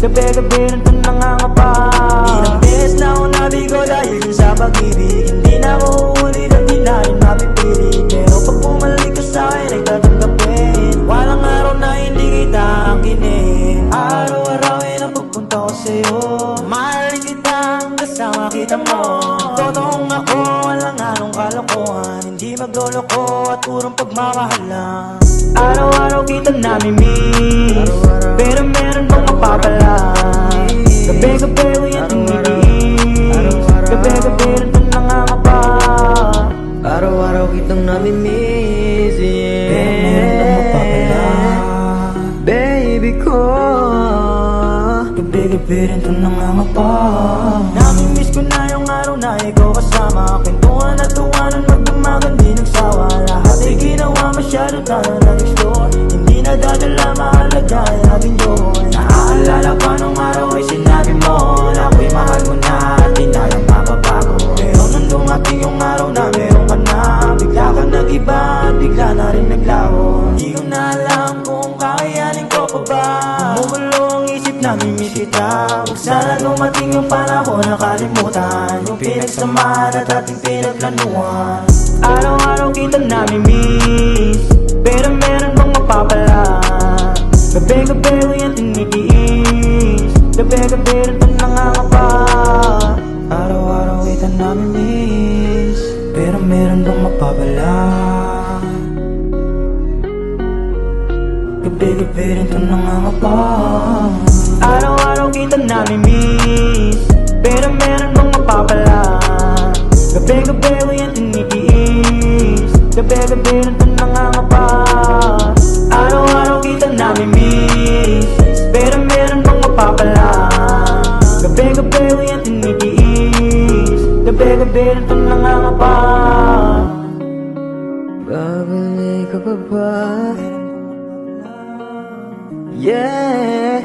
gabi-gabi rin ito nangangapa. Ilang beses na ako nabigo dahil sa pag-ibig. Hindi na ako uulit at di na rin mapipili. Pero pag bumalik ka sa'kin ay tatanggapin. Walang araw na hindi kita angkinin. Araw-araw ay napupunta ko sa'yo. Mahalin kita hanggang sa makita mo. Totoong ako, walang anong kalokohan. Hindi magloloko at purong pagmamahalan. Araw-araw kita nami-miss, pero meron bang mapapala? Gabi-gabi ko yan tinitiis, gabi-gabi rin ito nangangapa. Araw-araw kitang nami-miss, yeah. Pero meron bang mapapala? Baby ko, gabi-gabi rin ito nangangapa. Nami-miss ko na yung araw na ikaw kasama. Kwentuhan at tuwanan, magdamagan di nagsawa. Lahat ay ginawa masyado tayo nag-explore. Hindi nadadala mahalaga ay aking joy. Naaalala pa nung araw ay sinabi mo na ako'y mahal mo na at di na yung mapapago. Pero nung dumating yung araw na meron ka na, bigla ka nag-iba at bigla na rin naglaho. Di ko na alam kung kakayanin ko pa ba. Bumulo ang isip na mimiss kita. Huwag sana dumating yung panahon na kalimutan yung pinagsamahan at ating pinagplanuhan. Araw-araw kita nami-miss, pero meron bang mapapala? Gabi-gabi ko yan tinitiis, gabi-gabi rin ito nangangapa. Araw-araw kita nami-miss, pero meron bang mapapala? Gabi-gabi rin ito nangangapa. Araw-araw kita nami-miss, pero meron bang mapapala? Gabi-gabi ko yan tinitiis, gabi-gabi rin ito nangangapa. Araw-araw kita nami-miss, pero meron bang mapapala? Gabi-gabi ko yan tinitiis, gabi-gabi rin ito nangangapa. babalik ka pa ba? Yeah.